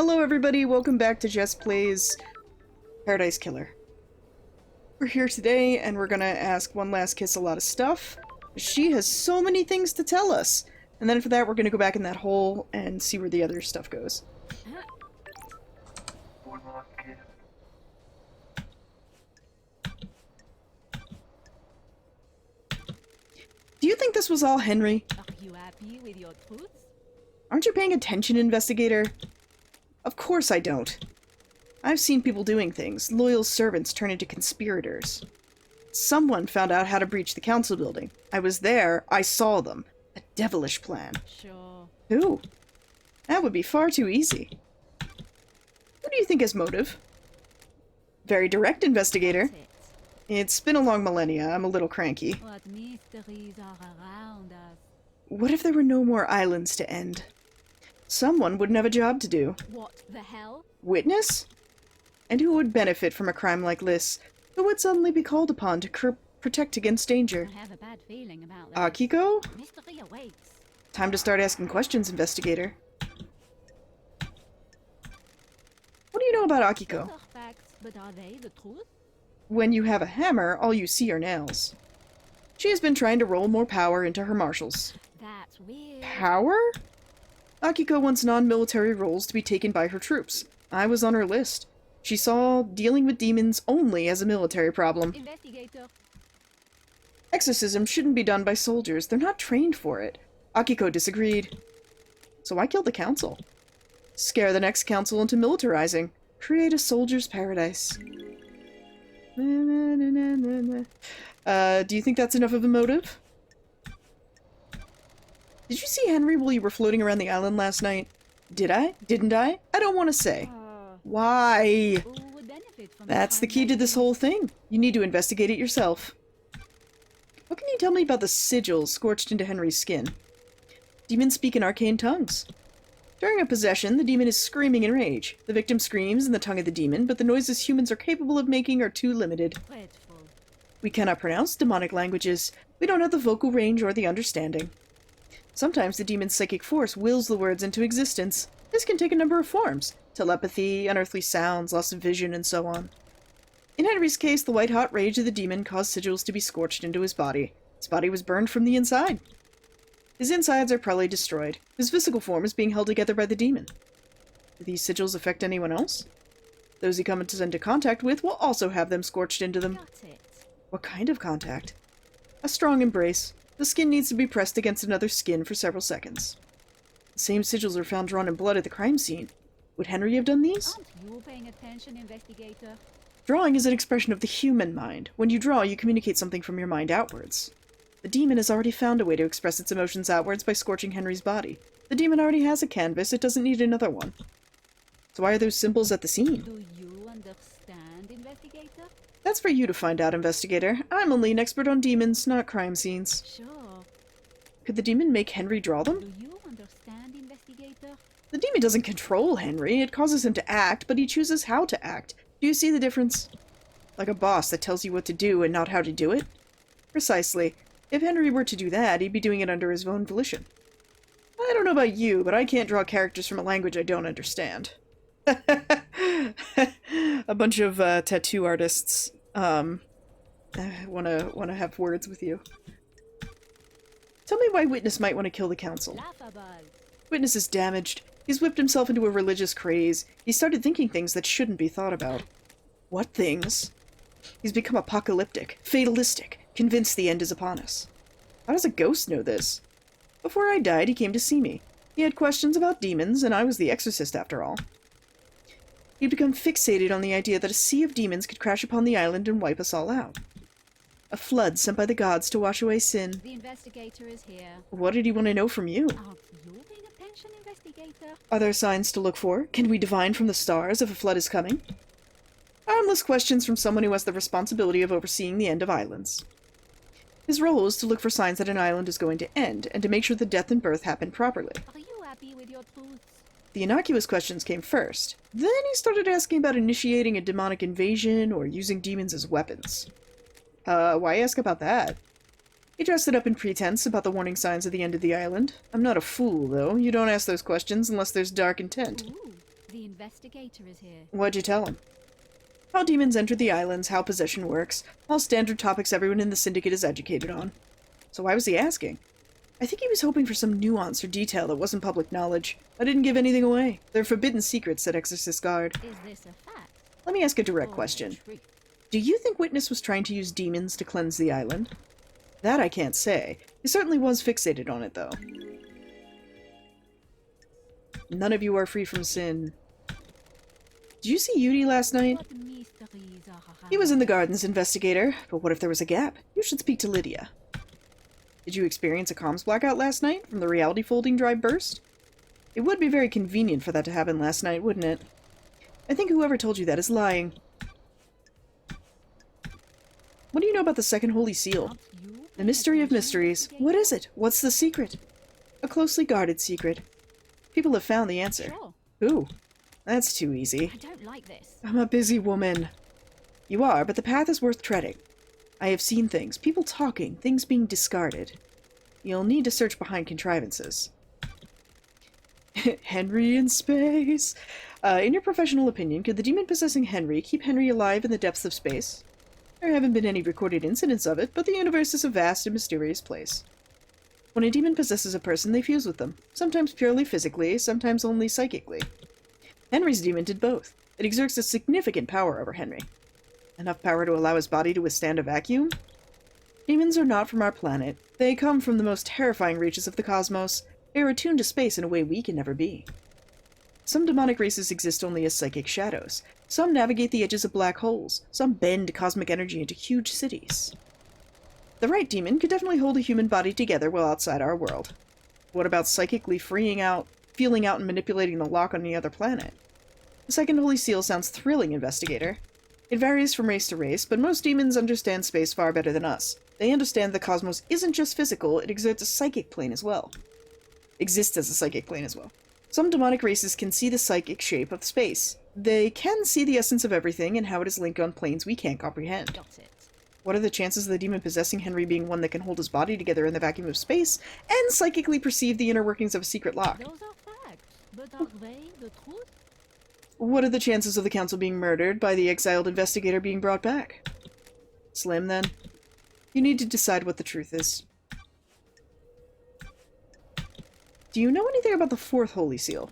Hello everybody, welcome back to Jess Plays Paradise Killer. We're here today and we're gonna ask One Last Kiss a lot of stuff. She has so many things to tell us. And then for that we're gonna go back in that hole and see where the other stuff goes. One last kiss. Do you think this was all Henry? Are you happy with your truths? Aren't you paying attention, investigator? Of course I don't. I've seen people doing things. Loyal servants turn into conspirators. Someone found out how to breach the council building. I was there. I saw them. A devilish plan. Sure. Who? That would be far too easy. Who do you think has motive? Very direct, investigator. That's it. It's been a long millennia. I'm a little cranky. What mysteries are around us? What if there were no more islands to end? Someone wouldn't have a job to do. What the hell? Witness? And who would benefit from a crime like this? Who would suddenly be called upon to protect against danger? I have a bad feeling about that. Akiko? Mystery awaits. Time to start asking questions, investigator. What do you know about Akiko? Those are facts, but are they the truth? When you have a hammer, all you see are nails. She has been trying to roll more power into her marshals. That's weird. Power? Akiko wants non-military roles to be taken by her troops. I was on her list. She saw dealing with demons only as a military problem. Investigator. Exorcism shouldn't be done by soldiers. They're not trained for it. Akiko disagreed. So I killed the council. Scare the next council into militarizing. Create a soldier's paradise. Do you think that's enough of a motive? Did you see Henry while you were floating around the island last night? Did I? Didn't I? I don't want to say. Why? Who would benefit from That's the crime key like to this this? whole thing. You need to investigate it yourself. What can you tell me about the sigils scorched into Henry's skin? Demons speak in arcane tongues. During a possession, the demon is screaming in rage. The victim screams in the tongue of the demon, but the noises humans are capable of making are too limited. Dreadful. We cannot pronounce demonic languages. We don't have the vocal range or the understanding. Sometimes the demon's psychic force wills the words into existence. This can take a number of forms. Telepathy, unearthly sounds, loss of vision, and so on. In Henry's case, the white-hot rage of the demon caused sigils to be scorched into his body. His body was burned from the inside. His insides are probably destroyed. His physical form is being held together by the demon. Do these sigils affect anyone else? Those he comes into contact with will also have them scorched into them. Got it. What kind of contact? A strong embrace. The skin needs to be pressed against another skin for several seconds. The same sigils are found drawn in blood at the crime scene. Would Henry have done these? Aren't you paying attention, investigator? Drawing is an expression of the human mind. When you draw, you communicate something from your mind outwards. The demon has already found a way to express its emotions outwards by scorching Henry's body. The demon already has a canvas, it doesn't need another one. So why are those symbols at the scene? Do you understand, investigator? That's for you to find out, investigator. I'm only an expert on demons, not crime scenes. Sure. Could the demon make Henry draw them? Do you understand, investigator? The demon doesn't control Henry. It causes him to act, but he chooses how to act. Do you see the difference? Like a boss that tells you what to do and not how to do it? Precisely. If Henry were to do that, he'd be doing it under his own volition. I don't know about you, but I can't draw characters from a language I don't understand. A bunch of tattoo artists wanna have words with you. Tell me why Witness might want to kill the council. Laughable. Witness is damaged. He's whipped himself into a religious craze. He started thinking things that shouldn't be thought about. What things? He's become apocalyptic, fatalistic, convinced the end is upon us. How does a ghost know this? Before I died, he came to see me. He had questions about demons, and I was the exorcist after all. He'd become fixated on the idea that a sea of demons could crash upon the island and wipe us all out. A flood sent by the gods to wash away sin. The investigator is here. What did he want to know from you? Aren't you paying attention, investigator? Are there signs to look for? Can we divine from the stars if a flood is coming? Harmless questions from someone who has the responsibility of overseeing the end of islands. His role is to look for signs that an island is going to end, and to make sure the death and birth happen properly. Are you happy with your truths? The innocuous questions came first. Then he started asking about initiating a demonic invasion or using demons as weapons. Why ask about that? He dressed it up in pretense about the warning signs of the end of the island. I'm not a fool, though. You don't ask those questions unless there's dark intent. Ooh, The investigator is here. What'd you tell him? How demons enter the islands, how possession works, all standard topics everyone in the Syndicate is educated on. So why was he asking? I think he was hoping for some nuance or detail that wasn't public knowledge. I didn't give anything away. They're forbidden secrets that exorcists guard. Is this a fact? Let me ask a direct Or a question. truth? Do you think Witness was trying to use demons to cleanse the island? That I can't say. He certainly was fixated on it, though. None of you are free from sin. Did you see Yudi last night? What mysteries are around? He was in the gardens, investigator. But what if there was a gap? You should speak to Lydia. Did you experience a comms blackout last night from the reality folding drive burst? It would be very convenient for that to happen last night, wouldn't it? I think whoever told you that is lying. What do you know about the second Holy Seal? Can't you The pay mystery of attention, mysteries. What is it? What's the secret? A closely guarded secret. People have found the answer. Sure. Who? That's too easy. I don't like this. I'm a busy woman. You are, but the path is worth treading. I have seen things, people talking, things being discarded. You'll need to search behind contrivances. Henry in space. In your professional opinion, could the demon possessing Henry keep Henry alive in the depths of space? There haven't been any recorded incidents of it, but the universe is a vast and mysterious place. When a demon possesses a person, they fuse with them, sometimes purely physically, sometimes only psychically. Henry's demon did both. It exerts a significant power over Henry. Enough power to allow his body to withstand a vacuum? Demons are not from our planet. They come from the most terrifying reaches of the cosmos. They are attuned to space in a way we can never be. Some demonic races exist only as psychic shadows. Some navigate the edges of black holes. Some bend cosmic energy into huge cities. The right demon could definitely hold a human body together while outside our world. What about psychically feeling out and manipulating the lock on the other planet? The second Holy Seal sounds thrilling, investigator. It varies from race to race, but most demons understand space far better than us. They understand the cosmos isn't just physical, it exerts a psychic plane as well. Exists as a psychic plane as well. Some demonic races can see the psychic shape of space. They can see the essence of everything and how it is linked on planes we can't comprehend. Got it. What are the chances of the demon possessing Henry being one that can hold his body together in the vacuum of space and psychically perceive the inner workings of a secret lock? Those are facts, but are they the truth? What are the chances of the council being murdered by the exiled investigator being brought back? Slim, then. You need to decide what the truth is. Do you know anything about the fourth Holy Seal?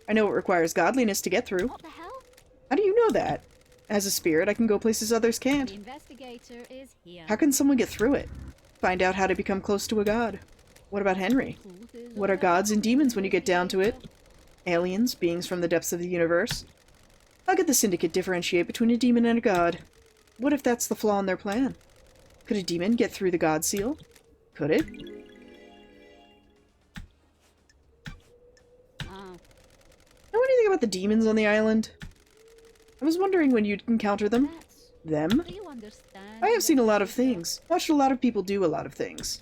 I know it requires godliness to get through. What the hell? How do you know that? As a spirit, I can go places others The can't. investigator is here. How can someone get through it? Find out how to become close to a god. What about Henry? Truth is What are around gods and the demons when you get down to it? investigator. Aliens, beings from the depths of the universe? How could the Syndicate differentiate between a demon and a god? What if that's the flaw in their plan? Could a demon get through the god seal? Could it? Ah, Know anything about the demons on the island? I was wondering when you'd encounter them. that's... Them? Do you understand? I have seen a lot of investigator? things. Watched a lot of people do a lot of things.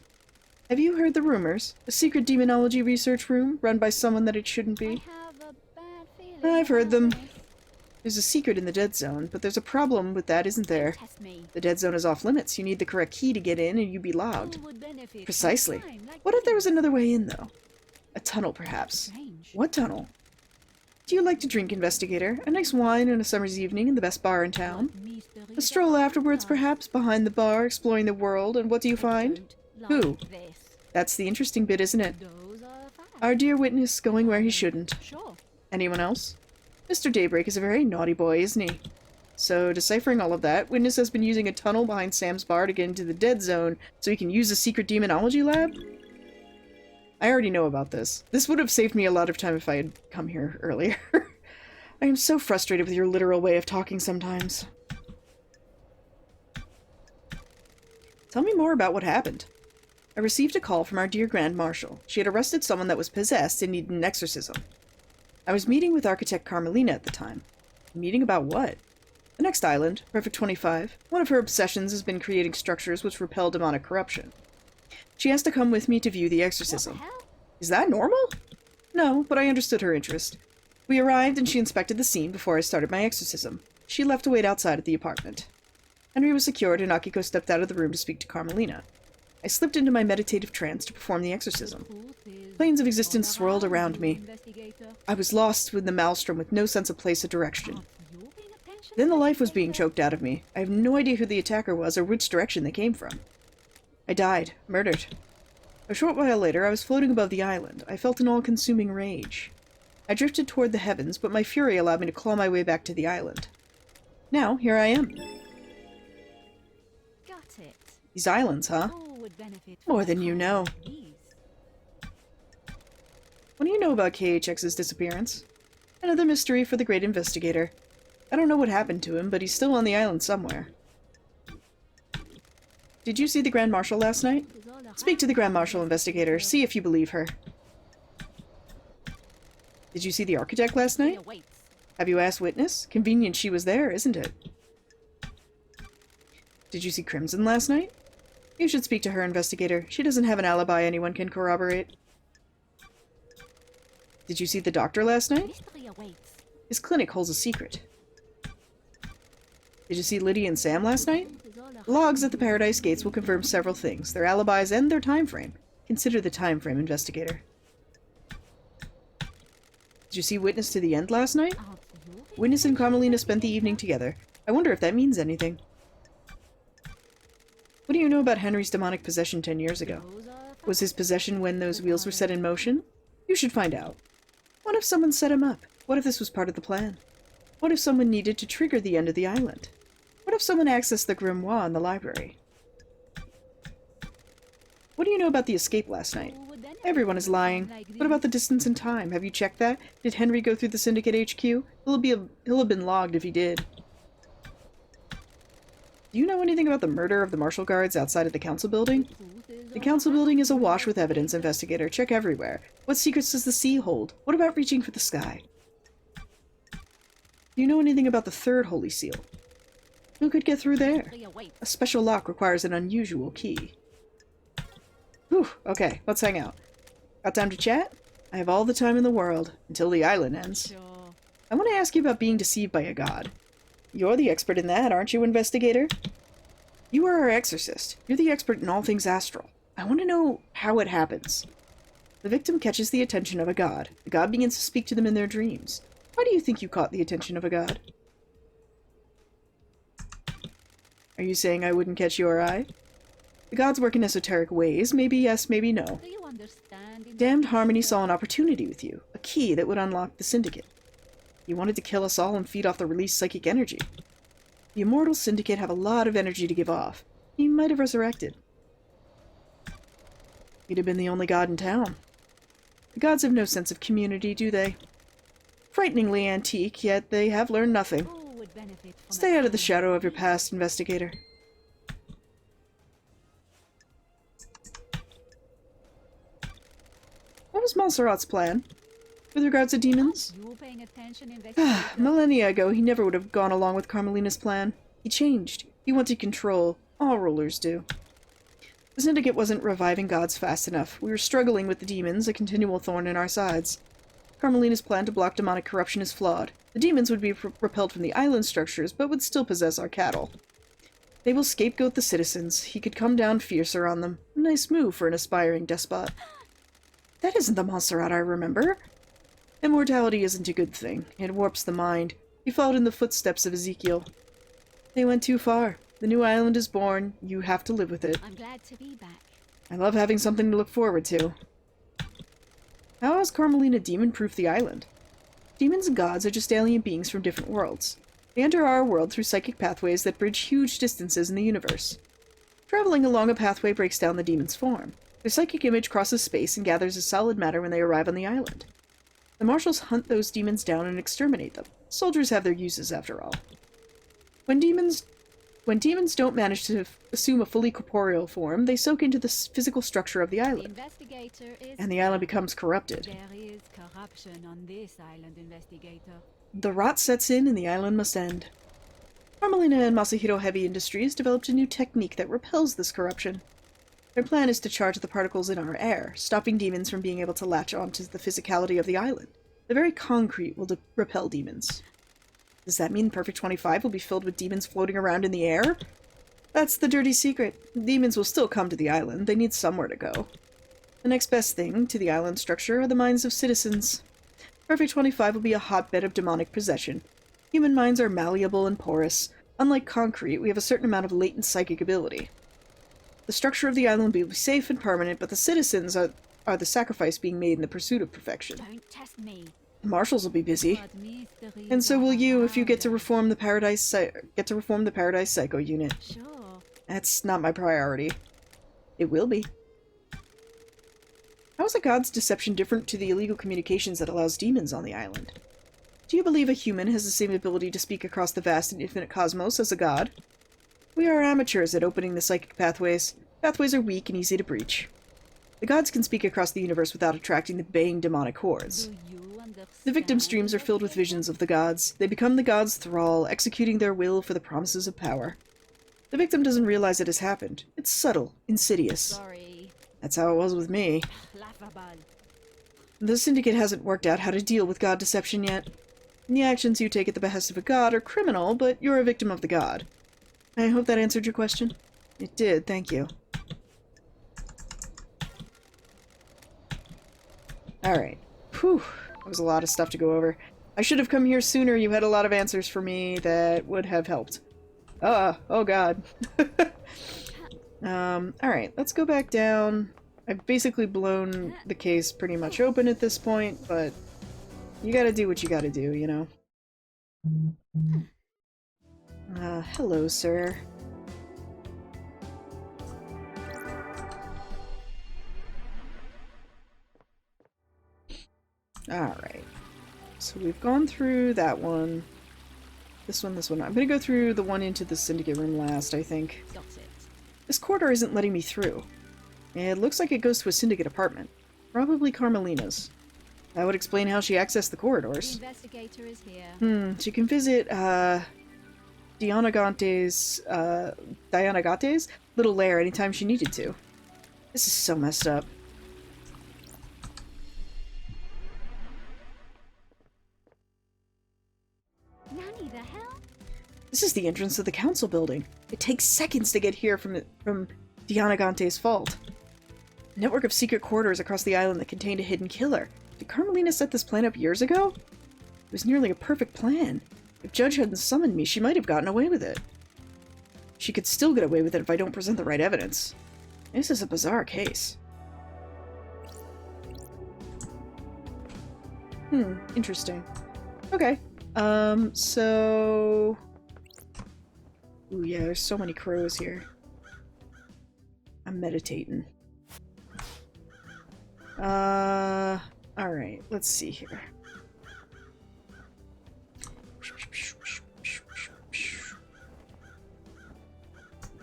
Have you heard the rumors? A secret demonology research room run by someone that it shouldn't I be? have a bad feeling. I've heard them. about this. There's a secret in the dead zone, but there's a problem with that, isn't there? Test me. The dead zone is off limits. You need the correct key to get in, and you'd be logged. Who would benefit from Precisely. crime like What if there was this? another way in, though? A tunnel, perhaps. Strange. What tunnel? Do you like to drink, investigator? A nice wine on a summer's evening in the best bar in town? What mysteries A stroll are afterwards, around? perhaps, behind the bar, exploring the world, and what do you I find? don't Who? like this. That's the interesting bit, isn't it? Those are facts. Our dear witness going where he shouldn't. Sure. Anyone else? Mr. Daybreak is a very naughty boy, isn't he? So, deciphering all of that, Witness has been using a tunnel behind Sam's bar to get into the dead zone so he can use a secret demonology lab? I already know about this. This would have saved me a lot of time if I had come here earlier. I am so frustrated with your literal way of talking sometimes. Tell me more about what happened. I received a call from our dear Grand Marshal. She had arrested someone that was possessed and needed an exorcism. I was meeting with Architect Carmelina at the time. Meeting about what? The next island, Perfect 25. One of her obsessions has been creating structures which repel demonic corruption. She has to come with me to view the What the exorcism. hell? Is that normal? No, but I understood her interest. We arrived and she inspected the scene before I started my exorcism. She left to wait outside at the apartment. Henry was secured and Akiko stepped out of the room to speak to Carmelina. I slipped into my meditative trance to perform the exorcism. Truth is Planes of existence all swirled around you, me. investigator. I was lost in the maelstrom with no sense of place or direction. You paying attention, Then the life was being investigator? choked out of me. I have no idea who the attacker was or which direction they came from. I died. Murdered. A short while later, I was floating above the island. I felt an all-consuming rage. I drifted toward the heavens, but my fury allowed me to claw my way back to the island. Now, here I am. Got it. These islands, huh? Who would benefit More from than you know. these? What do you know about KHX's disappearance? Another mystery for the great investigator. I don't know what happened to him, but he's still on the island somewhere. Did you see the Grand Marshal last night? Is all the Speak to the Grand Marshal, investigator. See if you believe her. Did you see the architect last night? awaits. Have you asked witness? Convenient she was there, isn't it? Did you see Crimson last night? You should speak to her, investigator. She doesn't have an alibi anyone can corroborate. Did you see the doctor last night? Mystery awaits. His clinic holds a secret. Did you see Lydia and Sam last night? Is all the The logs at the Paradise Gates will confirm several things, their alibis and their time frame. Consider the time frame, investigator. Did you see Witness to the End last night? Absolutely. Witness and Carmelina spent the evening together. I wonder if that means anything. What do you know about Henry's demonic possession 10 years ago? Those are Was his possession when those wheels were set in motion? You should find out. What if someone set him up? What if this was part of the plan? What if someone needed to trigger the end of the island? What if someone accessed the grimoire in the library? What do you know about the escape last night? Who would benefit Everyone is from lying. like What about the these? distance and time? Have you checked that? Did Henry go through the Syndicate HQ? He'll have been logged if he did. Do you know anything about the murder of the Marshal Guards outside of the Council building? Truth is The all Council the building is awash facts, with evidence, investigator. investigator. Check everywhere. What secrets does the sea hold? What about reaching for the sky? Do you know anything about the third Holy Seal? Who could get through there? Mystery awaits. A special lock requires an unusual key. Whew, okay, let's hang out. Got time to chat? I have all the time in the world, until the island ends. Sure. I want to ask you about being deceived by a god. You're the expert in that, aren't you, investigator? You are our exorcist. You're the expert in all things astral. I want to know how it happens. The victim catches the attention of a god. The god begins to speak to them in their dreams. Why do you think you caught the attention of a god? Are you saying I wouldn't catch your eye? The gods work in esoteric ways. Maybe yes, maybe no. Do you understand? Damned Harmony saw an investigator? opportunity with you. A key that would unlock the Syndicate. You wanted to kill us all and feed off the released psychic energy. The Immortal Syndicate have a lot of energy to give off. He might have resurrected. He'd have been the only god in town. The gods have no sense of community, do they? Frighteningly antique, yet they have learned nothing. Who would benefit from Stay a out of the time shadow like of your these? past, investigator. What was Montserrat's plan? With regards to demons? You paying attention, investigator? Millennia ago, he never would have gone along with Carmelina's plan. He changed. He wanted control. All rulers do. The Syndicate wasn't reviving gods fast enough. We were struggling with the demons, a continual thorn in our sides. Carmelina's plan to block demonic corruption is flawed. The demons would be repelled from the island structures, but would still possess our cattle. They will scapegoat the citizens. He could come down fiercer on them. A nice move for an aspiring despot. That isn't the Montserrat I remember. Immortality isn't a good thing. It warps the mind. He followed in the footsteps of Ezekiel. They went too far. The new island is born. You have to live with it. I'm glad to be back. I love having something to look forward to. How has Carmelina demon-proof the island? Demons and gods are just alien beings from different worlds. They enter our world through psychic pathways that bridge huge distances in the universe. Traveling along a pathway breaks down the demon's form. Their psychic image crosses space and gathers as solid matter when they arrive on the island. The marshals hunt those demons down and exterminate them. Soldiers have their uses, after all. When demons don't manage to assume a fully corporeal form, they soak into the physical structure of the The island, investigator is and the island becomes corrupted. There is corruption on this island, investigator. The rot sets in and the island must end. Carmelina and Masahiro Heavy Industries developed a new technique that repels this corruption. Their plan is to charge the particles in our air, stopping demons from being able to latch onto the physicality of the island. The very concrete will repel demons. Does that mean Perfect 25 will be filled with demons floating around in the air? That's the dirty secret. Demons will still come to the island. They need somewhere to go. The next best thing to the island structure are the minds of citizens. Perfect 25 will be a hotbed of demonic possession. Human minds are malleable and porous. Unlike concrete, we have a certain amount of latent psychic ability. The structure of the island will be safe and permanent, but the citizens are the sacrifice being made in the pursuit of perfection. Don't test me. The marshals will be busy, But mysteries and so will you if you get to abound. reform the Paradise Psycho unit. Sure. That's not my priority. It will be. How is a god's deception different to the illegal communications that allows demons on the island? Do you believe a human has the same ability to speak across the vast and infinite cosmos as a god? We are amateurs at opening the psychic pathways. Pathways are weak and easy to breach. The gods can speak across the universe without attracting the baying demonic hordes. Do you understand? The victim streams are filled with visions of the gods. They become the gods' thrall, executing their will for the promises of power. The victim doesn't realize it has happened. It's subtle, insidious. Sorry. That's how it was with me. Laughable. The Syndicate hasn't worked out how to deal with god deception yet. The actions you take at the behest of a god are criminal, but you're a victim of the god. I hope that answered your question. It did, thank you. Alright. Whew. That was a lot of stuff to go over. I should have come here sooner. You had a lot of answers for me that would have helped. Oh god. Alright, let's go back down. I've basically blown the case pretty much open at this point, but you gotta do what you gotta do, you know? Hello, sir. Alright. So we've gone through that one. This one, this one. I'm gonna go through the one into the Syndicate room last, I think. Got it. This corridor isn't letting me through. It looks like it goes to a Syndicate apartment. Probably Carmelina's. That would explain how she accessed the The corridors. investigator is here. She can visit, Dianagate's little lair anytime she needed to. This is so messed up. Nanny, the hell? This is the entrance to the council building. It takes seconds to get here from Dianagate's vault. A network of secret corridors across the island that contained a hidden killer. Did Carmelina set this plan up years ago? It was nearly a perfect plan. If Judge hadn't summoned me, she might have gotten away with it. She could still get away with it if I don't present the right evidence. This is a bizarre case. Interesting. Okay. So... Ooh, yeah, there's so many crows here. I'm meditating. Alright, let's see here.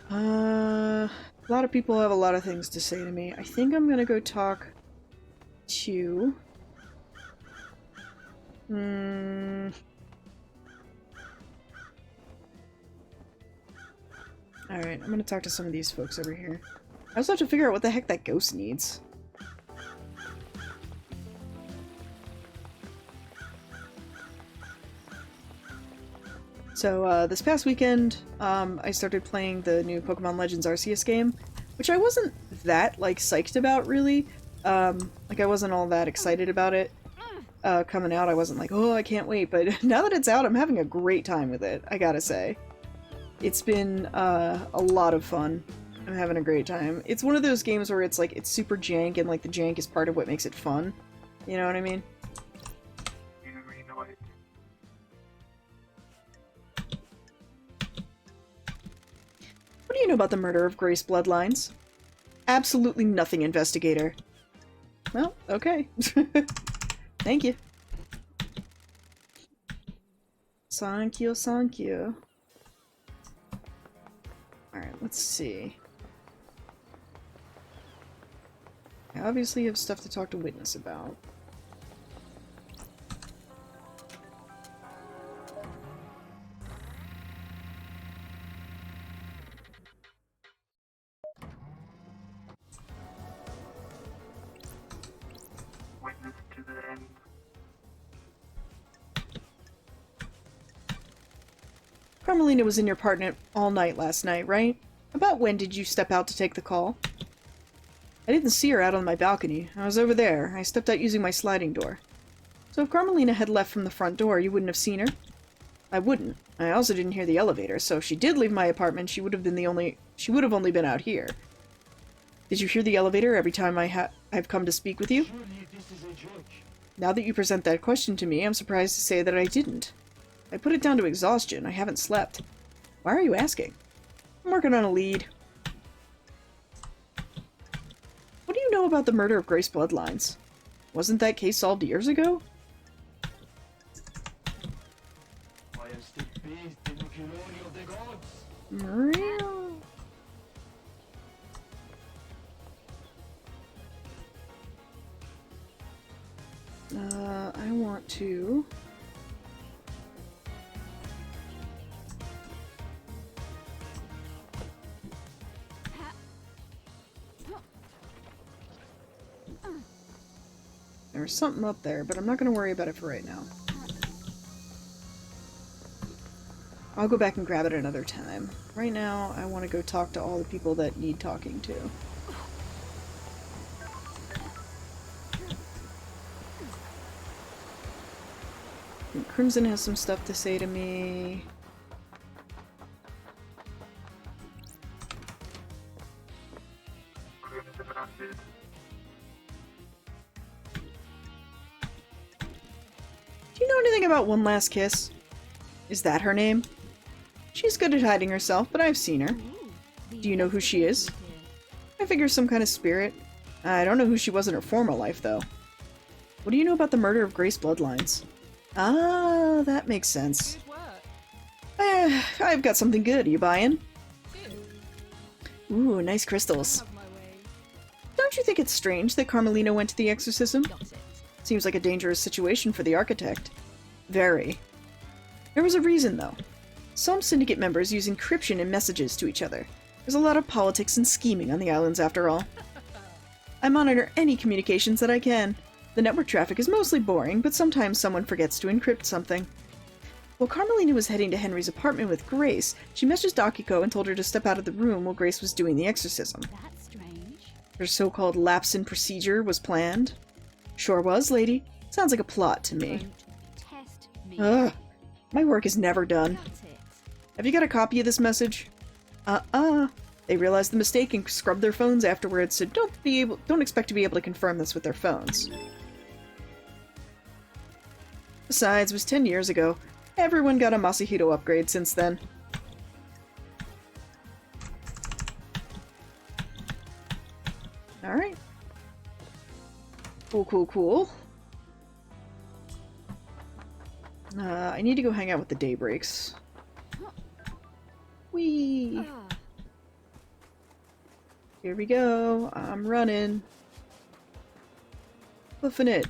A lot of people have a lot of things to say to me. I think I'm gonna go talk to... Alright, I'm gonna talk to some of these folks over here. I also have to figure out what the heck that ghost needs. So, this past weekend, I started playing the new Pokemon Legends Arceus game, which I wasn't that, like, psyched about, really. Like, I wasn't all that excited about it. Coming out, I wasn't like, oh, I can't wait, but now that it's out, I'm having a great time with it, I gotta say. It's been, a lot of fun. I'm having a great time. It's one of those games where it's like, it's super jank, and like, the jank is part of what makes it fun. You know what I mean? What do you know about the murder of Grace Bloodlines? Absolutely nothing, investigator. Well, okay. Thank you. Thank you, thank you. Alright, let's see. I obviously have stuff to talk to Witness about. Witness to the end. Carmelina was in your apartment all night last night, right? About when did you step out to take the call? I didn't see her out on my balcony. I was over there. I stepped out using my sliding door. So if Carmelina had left from the front door, you wouldn't have seen her? I wouldn't. I also didn't hear the elevator, so if she did leave my apartment, she would have only been out here. Did you hear the elevator every time I've come to speak with you? Surely this is a joke. Now that you present that question to me, I'm surprised to say that I didn't. I put it down to exhaustion. I haven't slept. Why are you asking? I'm working on a lead. What do you know about the murder of Grace Bloodlines? Wasn't that case solved years ago? I am still based in the colony of the gods. Maria? I want to... There's something up there, but I'm not going to worry about it for right now. I'll go back and grab it another time. Right now, I want to go talk to all the people that need talking to. And Crimson has some stuff to say to me. Do you know anything about One Last Kiss? Is that her name? She's good at hiding herself, but I've seen her. Do you know who she is? I figure some kind of spirit. I don't know who she was in her former life, though. What do you know about the murder of Grace Bloodlines? Ah, that makes sense. I've got something good. Are you buying? Ooh, nice crystals. Don't you think it's strange that Carmelina went to the exorcism? Seems like a dangerous situation for the architect. Very. There was a reason, though. Some syndicate members use encryption in messages to each other. There's a lot of politics and scheming on the islands, after all. I monitor any communications that I can. The network traffic is mostly boring, but sometimes someone forgets to encrypt something. While Carmelina was heading to Henry's apartment with Grace, she messaged Akiko and told her to step out of the room while Grace was doing the exorcism. That's strange. Her so-called lapse in procedure was planned. Sure was, lady. Sounds like a plot to me. Don't test me. Ugh. My work is never done. That's it. Have you got a copy of this message? They realized the mistake and scrubbed their phones afterwards, so don't expect to be able to confirm this with their phones. Besides, it was 10 years ago. Everyone got a Masahito upgrade since then. Alright. Cool, cool, cool. I need to go hang out with the Daybreaks. Whee! Here we go. I'm running. Hoofing it.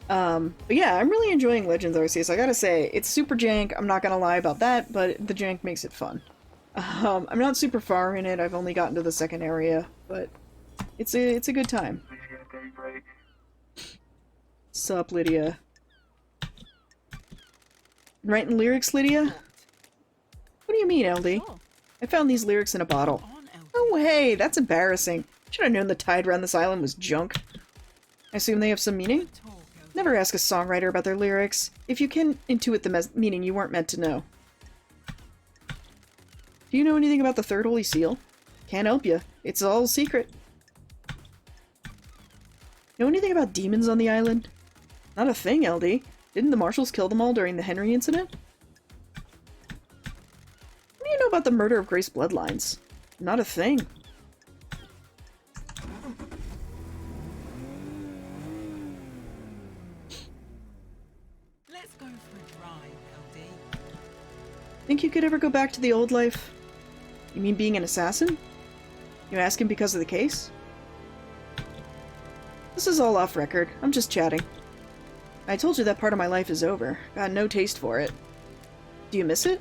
But yeah, I'm really enjoying Legends Arceus. I gotta say, it's super jank. I'm not gonna lie about that, but the jank makes it fun. I'm not super far in it. I've only gotten to the second area, but it's a good time. Sup, Lydia? Writing lyrics, Lydia? What do you mean, LD? I found these lyrics in a bottle. Oh, hey, that's embarrassing. Should have known the tide around this island was junk. I assume they have some meaning? Never ask a songwriter about their lyrics. If you can intuit the meaning, you weren't meant to know. Do you know anything about the Third Holy Seal? Can't help you. It's all secret. Know anything about demons on the island? Not a thing, LD. Didn't the marshals kill them all during the Henry incident? What do you know about the murder of Grace Bloodlines? Not a thing. Let's go for a drive, LD. Think you could ever go back to the old life? You mean being an assassin? You asking because of the case? This is all off record. I'm just chatting. I told you that part of my life is over. Got no taste for it. Do you miss it?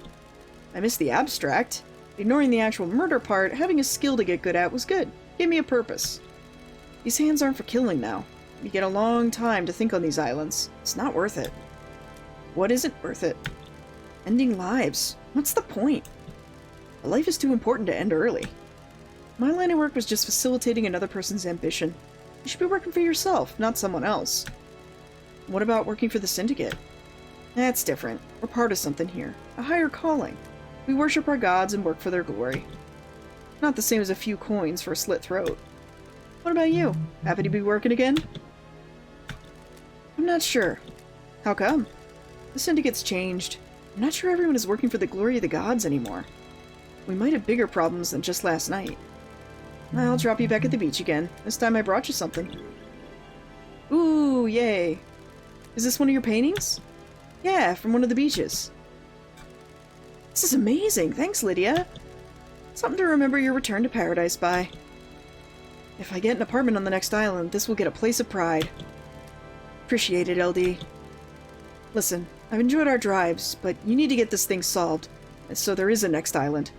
I miss the abstract. Ignoring the actual murder part, having a skill to get good at was good. Gave me a purpose. These hands aren't for killing now. You get a long time to think on these islands. It's not worth it. What isn't worth it? Ending lives. What's the point? A life is too important to end early. My line of work was just facilitating another person's ambition. You should be working for yourself, not someone else. What about working for the Syndicate? That's different. We're part of something here. A higher calling. We worship our gods and work for their glory. Not the same as a few coins for a slit throat. What about you? Happy to be working again? I'm not sure. How come? The Syndicate's changed. I'm not sure everyone is working for the glory of the gods anymore. We might have bigger problems than just last night. I'll drop you back at the beach again. This time I brought you something. Ooh, yay. Is this one of your paintings? Yeah, from one of the beaches. This is amazing. Thanks, Lydia. Something to remember your return to paradise by. If I get an apartment on the next island, this will get a place of pride. Appreciate it, LD. Listen, I've enjoyed our drives, but you need to get this thing solved, so there is a next island.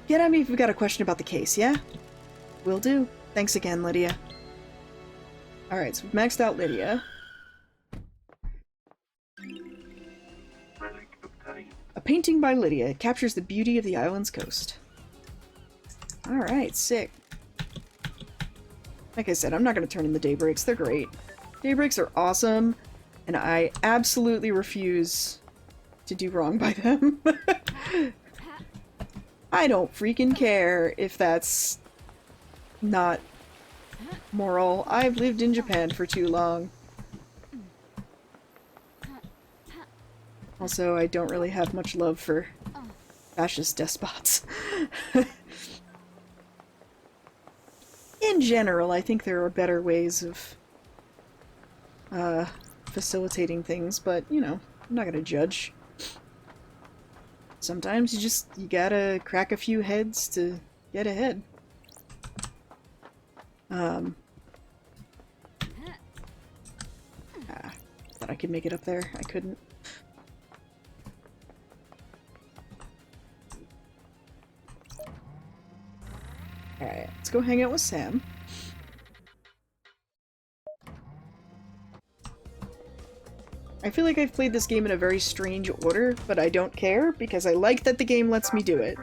Get at me if you've got a question about the case, yeah? Will do. Thanks again, Lydia. Alright, so we've maxed out Lydia. A painting by Lydia. It captures the beauty of the island's coast. Alright, sick. Like I said, I'm not going to turn in the daybreaks. They're great. Daybreaks are awesome, and I absolutely refuse to do wrong by them. I don't freaking care if that's not moral. I've lived in Japan for too long. Also, I don't really have much love for fascist despots. In general, I think there are better ways of facilitating things, but, you know, I'm not gonna judge. Sometimes you gotta crack a few heads to get ahead. Thought I could make it up there. I couldn't. Alright, let's go hang out with Sam. I feel like I've played this game in a very strange order, but I don't care, because I like that the game lets me do it.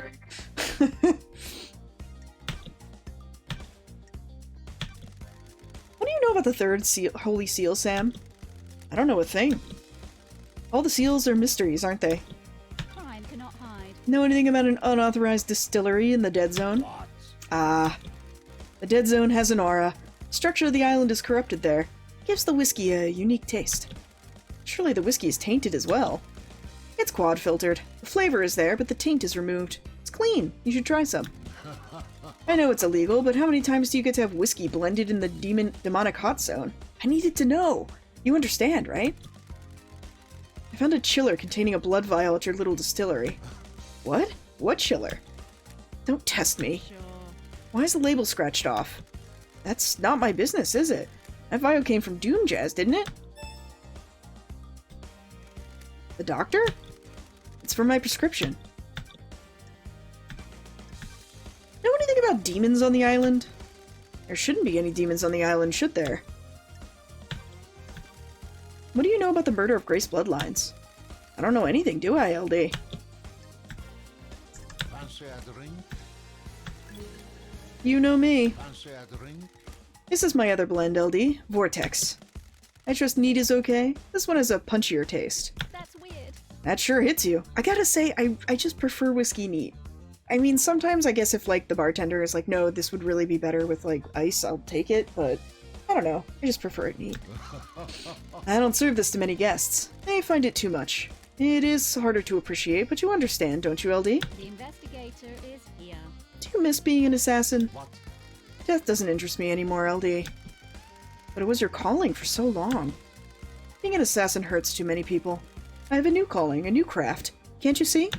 What do you know about the third Holy Seal, Sam? I don't know a thing. All the seals are mysteries, aren't they? Crime cannot hide. Know anything about an unauthorized distillery in the Dead Zone? Ah. The Dead Zone has an aura. The structure of the island is corrupted there. It gives the whiskey a unique taste. Surely the whiskey is tainted as well. It's quad filtered. The flavor is there, but the taint is removed. It's clean. You should try some. I know it's illegal, but how many times do you get to have whiskey blended in the demonic hot zone? I needed to know. You understand, right? I found a chiller containing a blood vial at your little distillery. What? What chiller? Don't test me. Sure. Why is the label scratched off? That's not my business, is it? That vial came from Doom Jazz, didn't it? The doctor? It's for my prescription. Know anything about demons on the island? There shouldn't be any demons on the island, should there? What do you know about the murder of Grace Bloodlines? I don't know anything, do I, LD? Fancy a drink? You know me. Fancy a drink? This is my other blend, LD. Vortex. I trust neat is okay. This one has a punchier taste. That's weird. That sure hits you. I gotta say, I just prefer whiskey neat. I mean, sometimes I guess if, like, the bartender is like, no, this would really be better with, like, ice, I'll take it, but I don't know. I just prefer it neat. I don't serve this to many guests. They find it too much. It is harder to appreciate, but you understand, don't you, LD? The investigator is here. Do you miss being an assassin? What? Death doesn't interest me anymore, LD. But it was your calling for so long. Being an assassin hurts too many people. I have a new calling, a new craft. Can't you see?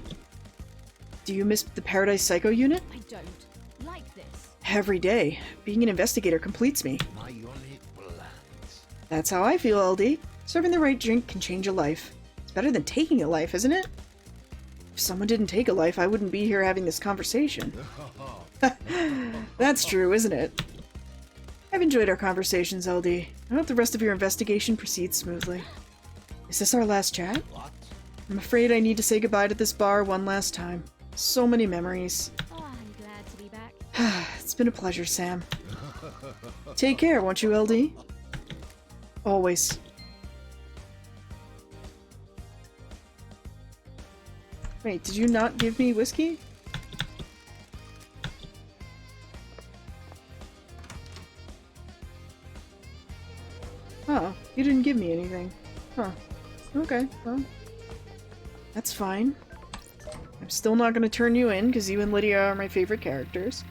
Do you miss the Paradise Psycho unit? I don't like this. Every day. Being an investigator completes me. My only plans. That's how I feel, LD. Serving the right drink can change a life. It's better than taking a life, isn't it? If someone didn't take a life, I wouldn't be here having this conversation. That's true, isn't it? I've enjoyed our conversations, LD. I hope the rest of your investigation proceeds smoothly. Is this our last chat? What? I'm afraid I need to say goodbye to this bar one last time. So many memories. Oh, I'm glad to be back. It's It's been a pleasure, Sam. Take care, won't you, LD? Always. Wait, did you not give me whiskey? Oh, you didn't give me anything. Huh. Okay, well. That's fine. I'm still not gonna turn you in, because you and Lydia are my favorite characters.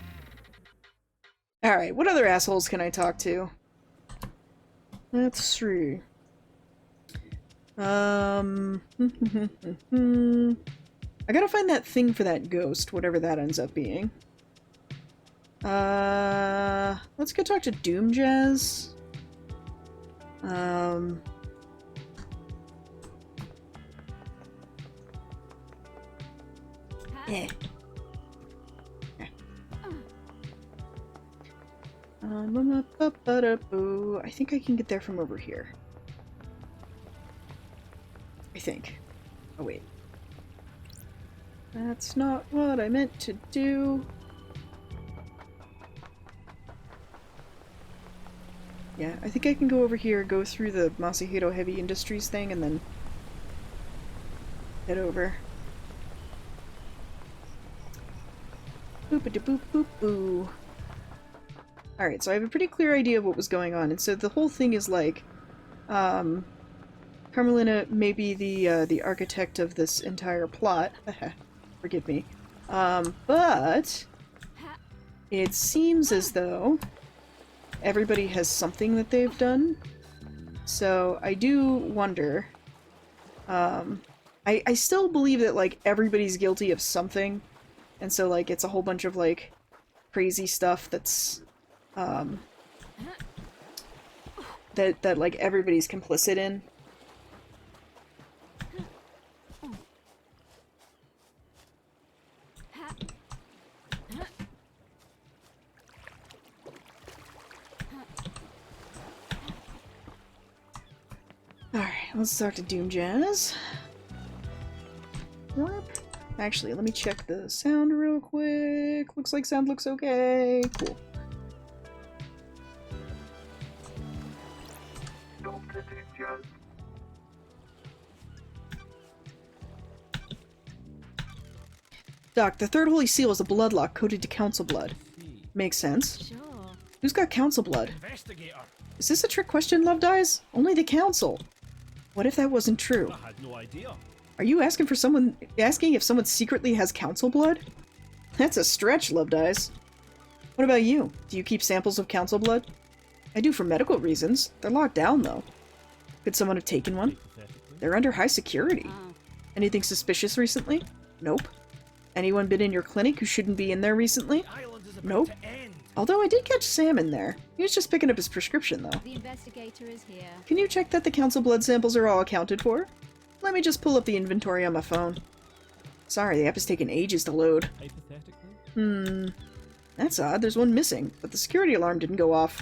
Alright, what other assholes can I talk to? Let's see. I gotta find that thing for that ghost, whatever that ends up being. Let's go talk to Doom Jazz. Yeah. I think I can get there from over here. I think. Oh wait. That's not what I meant to do. Yeah, I think I can go over here, go through the Masahiro Heavy Industries thing, and then head over. Boop-a-da-boop-boop-boo. Alright, so I have a pretty clear idea of what was going on, and so the whole thing is like, Carmelina may be the architect of this entire plot. Forgive me. But it seems as though everybody has something that they've done. So I do wonder. I still believe that like everybody's guilty of something, and so like it's a whole bunch of like crazy stuff that's that like everybody's complicit in. Alright, let's talk to Doom Jazz. Actually, let me check the sound real quick. Looks like sound looks okay. Cool. Doc, the third holy seal is a blood lock coded to council blood. Makes sense. Sure. Who's got council blood? Investigator. Is this a trick question, Love Dies? Only the council. What if that wasn't true? I had no idea. Are you asking if someone secretly has council blood? That's a stretch, Love Dies. What about you? Do you keep samples of council blood? I do for medical reasons. They're locked down, though. Could someone have taken one? They're under high security. Oh. Anything suspicious recently? Nope. Anyone been in your clinic who shouldn't be in there recently? The island is about Nope. to end. Although I did catch Sam in there. He was just picking up his prescription, though. The investigator is here. Can you check that the council blood samples are all accounted for? Let me just pull up the inventory on my phone. Sorry, the app has taken ages to load. That's odd. There's one missing, but the security alarm didn't go off.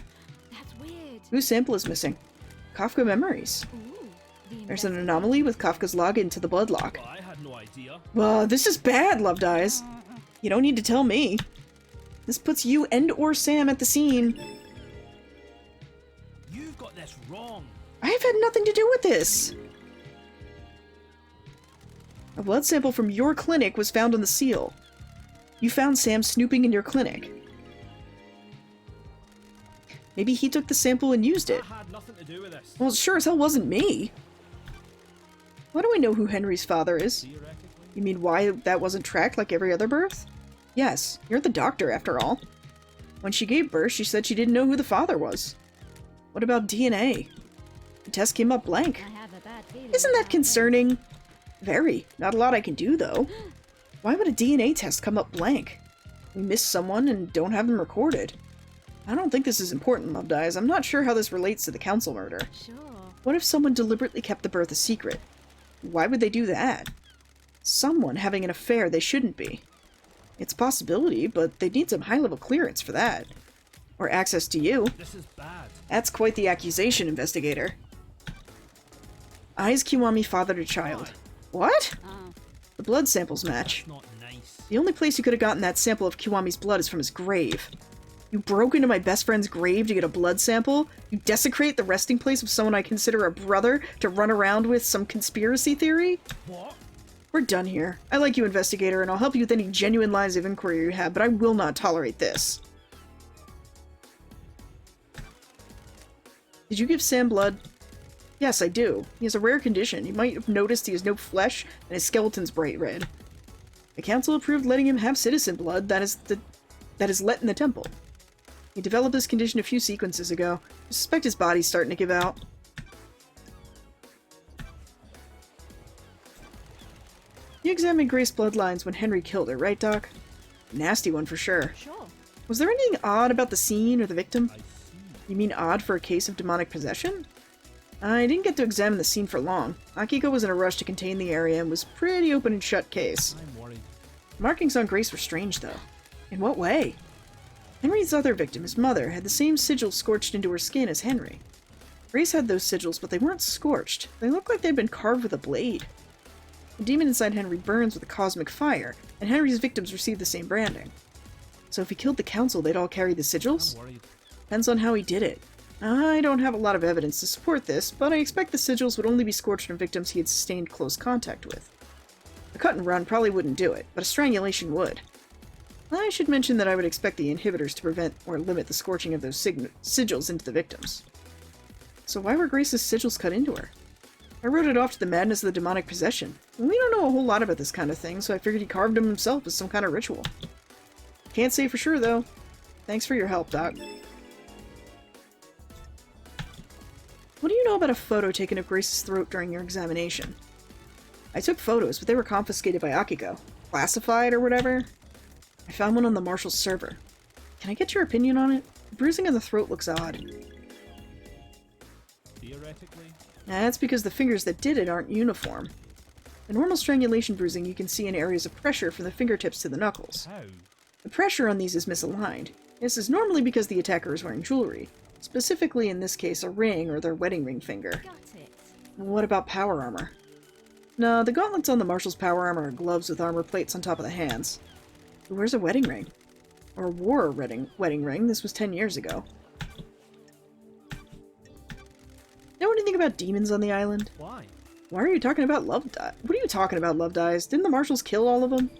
That's weird. Whose sample is missing? Kafka Memories. Ooh, the There's an anomaly with Kafka's login to the blood lock. I had no idea. Well, this is bad, Love Dies. You don't need to tell me. This puts you and or Sam at the scene. You've got this wrong. I've had nothing to do with this. A blood sample from your clinic was found on the seal. You found Sam snooping in your clinic. Maybe he took the sample and used it. I had nothing to do with this. Well, it sure as hell wasn't me. Why do I know who Henry's father is? Theoretically. You mean why that wasn't tracked like every other birth? Yes, you're the doctor after all. When she gave birth, she said she didn't know who the father was. What about DNA? The test came up blank. I have a bad feeling Isn't that about concerning? Very. Not a lot I can do, though. Why would a DNA test come up blank? We missed someone and don't have them recorded. I don't think this is important, Love Dies. I'm not sure how this relates to the council murder. this. Sure. What if someone deliberately kept the birth a secret? Why would they do that? Someone having an affair they shouldn't be. It's a possibility, but they'd need some high-level clearance for that. Or access to you. This is bad. That's quite the accusation, investigator. Eyes Kiwami father to child. What? Oh, The blood samples match. That's not nice. The only place you could have gotten that sample of Kiwami's blood is from his grave. You broke into my best friend's grave to get a blood sample? You desecrate the resting place of someone I consider a brother to run around with some conspiracy theory? What? We're done here. I like you, investigator, and I'll help you with any genuine lines of inquiry you have, but I will not tolerate this. Did you give Sam blood? Yes, I do. He has a rare condition. You might have noticed he has no flesh, and his skeleton's bright red. The council approved letting him have citizen blood that is let in the temple. He developed this condition a few sequences ago. I suspect his body's starting to give out. You examined Grace's bloodlines when Henry killed her, right, Doc? Nasty one for sure. Sure. Was there anything odd about the scene or the victim? I see. You mean odd for a case of demonic possession? I didn't get to examine the scene for long. Akiko was in a rush to contain the area and was pretty open and shut case. I'm worried. Markings on Grace were strange, though. In what way? Henry's other victim, his mother, had the same sigils scorched into her skin as Henry. Grace had those sigils, but they weren't scorched. They looked like they'd been carved with a blade. The demon inside Henry burns with a cosmic fire, and Henry's victims received the same branding. So if he killed the council, they'd all carry the sigils? I'm worried. Depends on how he did it. I don't have a lot of evidence to support this, but I expect the sigils would only be scorched on victims he had sustained close contact with. A cut and run probably wouldn't do it, but a strangulation would. I should mention that I would expect the inhibitors to prevent or limit the scorching of those sigils into the victims. So why were Grace's sigils cut into her? I wrote it off to the madness of the demonic possession. We don't know a whole lot about this kind of thing, so I figured he carved them himself as some kind of ritual. Can't say for sure, though. Thanks for your help, Doc. What do you know about a photo taken of Grace's throat during your examination? I took photos, but they were confiscated by Akiko. Classified or whatever? I found one on the Marshal's server. Can I get your opinion on it? The bruising on the throat looks odd. Theoretically? That's because the fingers that did it aren't uniform. The normal strangulation bruising you can see in areas of pressure from the fingertips to the knuckles. How? The pressure on these is misaligned. This is normally because the attacker is wearing jewelry. Specifically, in this case, a ring or their wedding ring finger. Got it. What about power armor? No, the gauntlets on the Marshal's power armor are gloves with armor plates on top of the hands. Who wears a wedding ring? Or wore a wedding ring? This was 10 years ago. Know anything about demons on the island? Why? Why are you talking about love dyes? What are you talking about, love dyes? Didn't the Marshals kill all of them?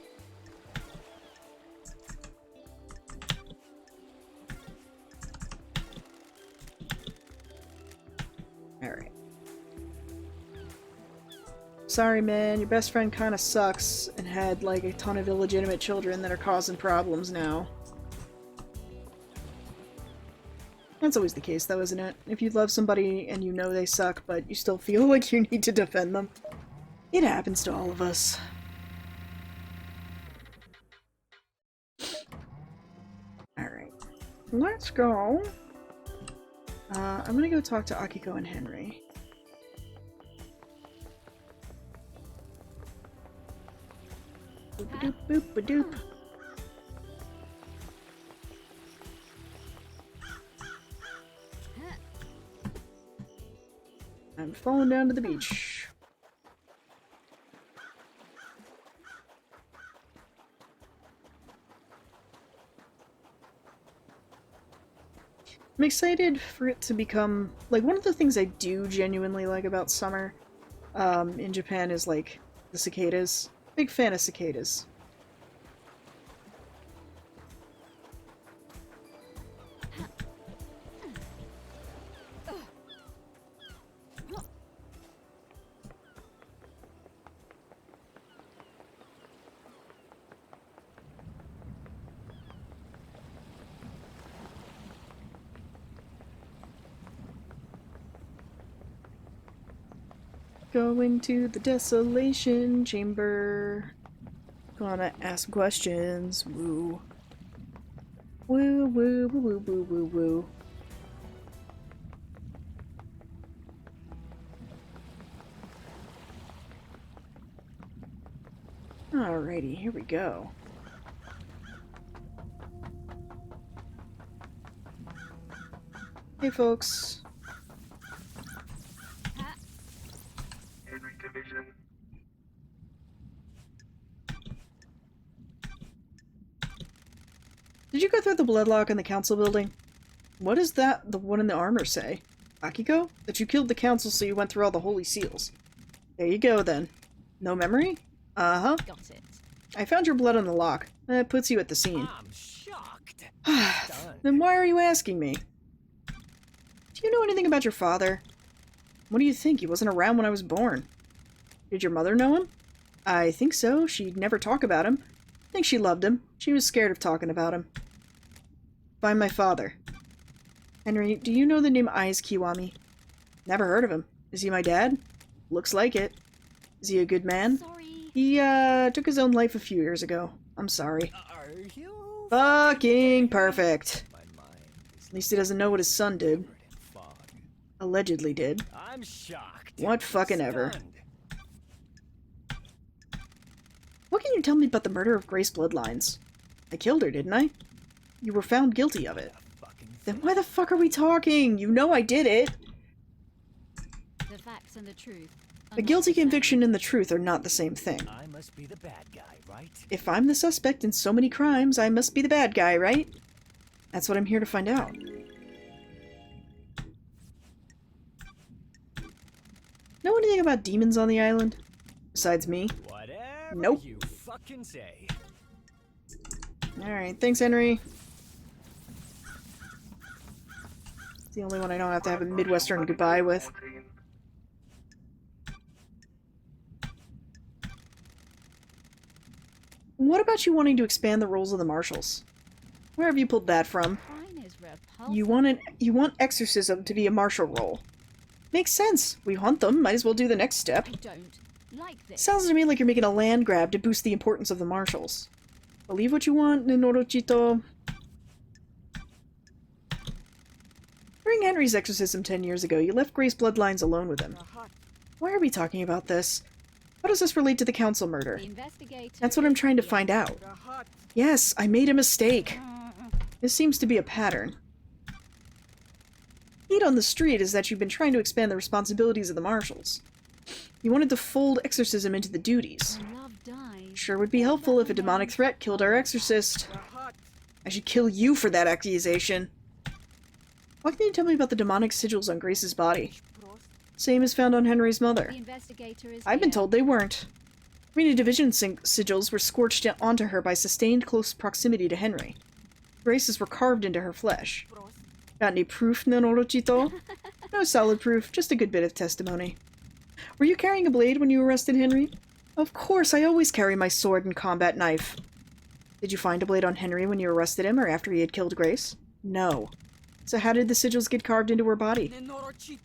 Alright. Sorry, man. Your best friend kinda sucks and had, like, a ton of illegitimate children that are causing problems now. That's always the case, though, isn't it? If you love somebody and you know they suck, but you still feel like you need to defend them. It happens to all of us. Alright. Let's go. I'm gonna go talk to Akiko and Henry. Boop-a-doop, boop-a-doop. I'm falling down to the beach. I'm excited for it to become, like, one of the things I do genuinely like about summer in Japan is, like, the cicadas. Big fan of cicadas. Going to the desolation chamber. Gonna ask questions. Woo. Woo, woo, woo, woo, woo, woo, woo. Alrighty, here we go. Hey, folks. Henry Division. Did you go through the bloodlock in the council building? What does the one in the armor say? Akiko? That you killed the council so you went through all the holy seals. There you go, then. No memory? Uh-huh. Got it. I found your blood on the lock. That puts you at the scene. I'm shocked. Then why are you asking me? Do you know anything about your father? What do you think? He wasn't around when I was born. Did your mother know him? I think so. She'd never talk about him. I think she loved him. She was scared of talking about him. Find my father. Henry, do you know the name Aiz Kiwami? Never heard of him. Is he my dad? Looks like it. Is he a good man? Sorry. He, took his own life a few years ago. I'm sorry. Are you Fucking perfect. My mind is At least he doesn't know what his son did. covered in fog. Allegedly did. I'm shocked. What fucking ever. Stunned. What can you tell me about the murder of Grace Bloodlines? I killed her, didn't I? You were found guilty of it. Fucking Then why the fuck are we talking? You know I did it! The facts and the truth. A guilty conviction and the truth are not the same thing. I must be the bad guy, right? If I'm the suspect in so many crimes, I must be the bad guy, right? That's what I'm here to find out. Know anything about demons on the island? Besides me? Whatever Nope. you fucking say. Alright, thanks, Henry. It's the only one I don't have to have a Midwestern goodbye with. What about you wanting to expand the roles of the marshals? Where have you pulled that from? Crime is repulsive. You want exorcism to be a marshal role. Makes sense. We hunt them, might as well do the next step. I don't like this. Sounds to me like you're making a land grab to boost the importance of the marshals. Believe what you want, Nenorochito. During Henry's exorcism 10 years ago, you left Grace Bloodlines alone with him. Why are we talking about this? How does this relate to the council murder? The investigator. That's what I'm trying to find out. Yes, I made a mistake. This seems to be a pattern. Heat on the street is that you've been trying to expand the responsibilities of the marshals. You wanted to fold exorcism into the duties. Love dies. Sure would be helpful if a demonic threat killed our exorcist. I should kill you for that accusation. What can you tell me about the demonic sigils on Grace's body? Same as found on Henry's mother. The investigator is I've been here. told they weren't. Rena Division sigils were scorched onto her by sustained close proximity to Henry. Grace's were carved into her flesh. Got any proof, Nenorochito? No solid proof, just a good bit of testimony. Were you carrying a blade when you arrested Henry? Of course, I always carry my sword and combat knife. Did you find a blade on Henry when you arrested him or after he had killed Grace? No. So how did the sigils get carved into her body?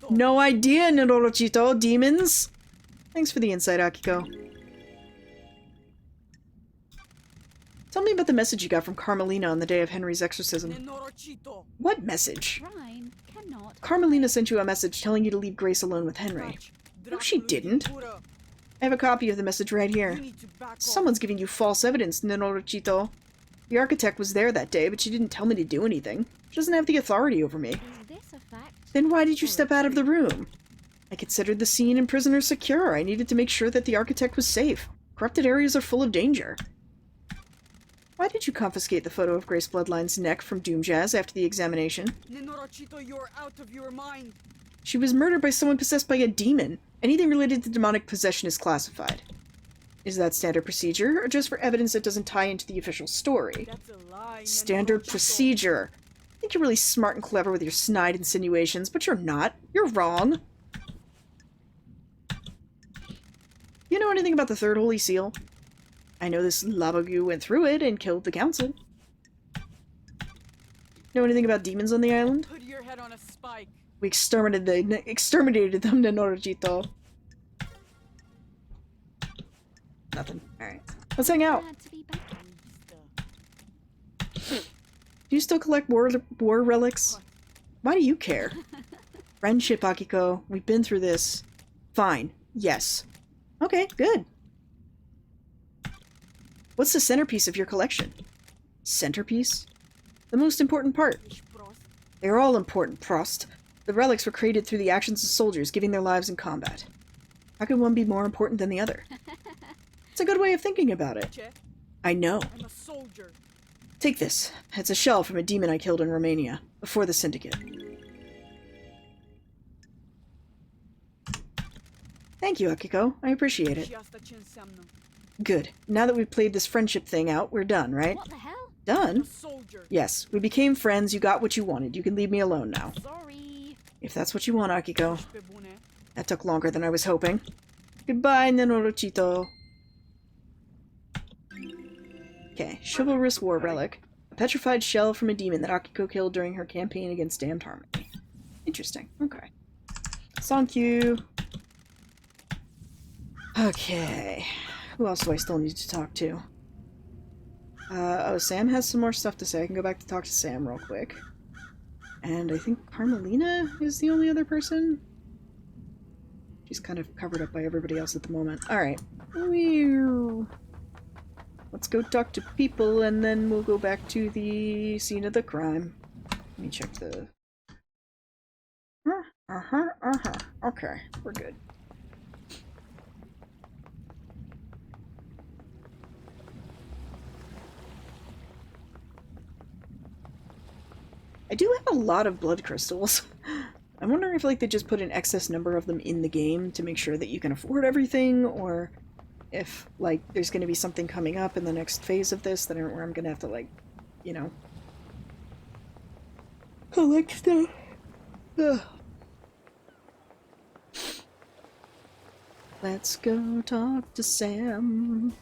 No idea, Nenorochito. Demons? Thanks for the insight, Akiko. Tell me about the message you got from Carmelina on the day of Henry's exorcism. What message? Crime cannot. Carmelina sent you a message telling you to leave Grace alone with Henry. No, she didn't. I have a copy of the message right here. Someone's giving you false evidence, Nenorochito. The architect was there that day, but she didn't tell me to do anything. She doesn't have the authority over me. Is this a fact? Then why did you step out of the room? I considered the scene and prisoners secure. I needed to make sure that the architect was safe. Corrupted areas are full of danger. Why did you confiscate the photo of Grace Bloodline's neck from Doom Jazz after the examination? Nenorochito, you're out of your mind. She was murdered by someone possessed by a demon. Anything related to demonic possession is classified. Is that standard procedure, or just for evidence that doesn't tie into the official story? That's a lie. Standard Nenorochito. procedure. I think you're really smart and clever with your snide insinuations, but you're not. You're wrong. You know anything about the Third Holy Seal? I know this Labagu went through it and killed the council. Know anything about demons on the island? Put your head on a spike. We exterminated them, Nenorochito. Nothing. Alright. Let's hang out. Glad to be back. Do you still collect war relics? Why do you care? Friendship, Akiko. We've been through this. Fine. Yes. Okay, good. What's the centerpiece of your collection? Centerpiece? The most important part. They're all important, Prost. The relics were created through the actions of soldiers giving their lives in combat. How could one be more important than the other? It's a good way of thinking about it. Che, I know. I'm a soldier. Take this. It's a shell from a demon I killed in Romania, before the Syndicate. Thank you, Akiko. I appreciate it. Good. Now that we've played this friendship thing out, we're done, right? What the hell? Done? Soldier. Yes, we became friends, you got what you wanted. You can leave me alone now. Sorry. If that's what you want, Akiko. That took longer than I was hoping. Goodbye, Nenorochito. Okay, Chivalrous War Relic. A petrified shell from a demon that Akiko killed during her campaign against Damned Harmony. Interesting. Okay. Thank you. Okay. Who else do I still need to talk to? Oh, Sam has some more stuff to say. I can go back to talk to Sam real quick. And I think Carmelina is the only other person? She's kind of covered up by everybody else at the moment. Alright. Let's go talk to people, and then we'll go back to the scene of the crime. Let me check the... Okay, we're good. I do have a lot of blood crystals. I'm wondering if like they just put an excess number of them in the game to make sure that you can afford everything, or if like there's going to be something coming up in the next phase of this that where I'm going to have to like, you know, collect stuff. Ugh. Let's go talk to Sam.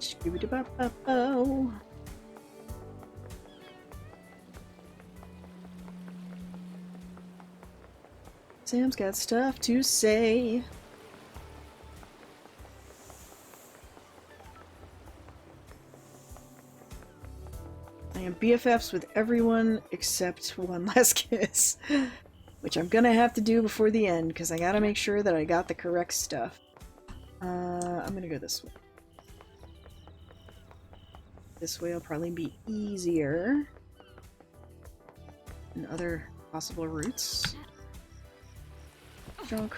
Scooby-Doo-Bop-Bop-Bo. Sam's got stuff to say. I am BFFs with everyone except one last kiss. Which I'm gonna have to do before the end, because I gotta make sure that I got the correct stuff. I'm gonna go this way. This way will probably be easier than other possible routes. Junk.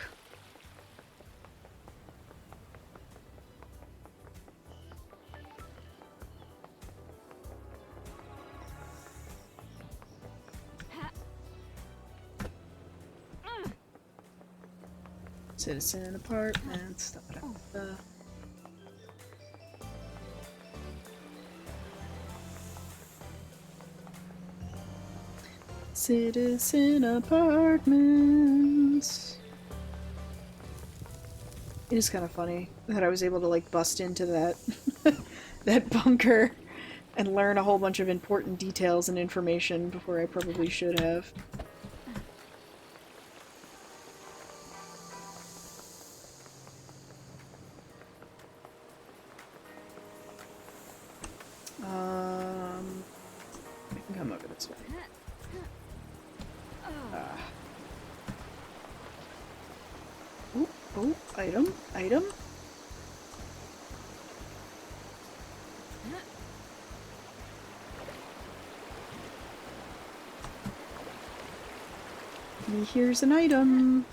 Citizen apartments. Citizen apartments. It is kind of funny that I was able to like bust into that that bunker and learn a whole bunch of important details and information before I probably should have. I can come over this way. Oh, item, item. Here's an item.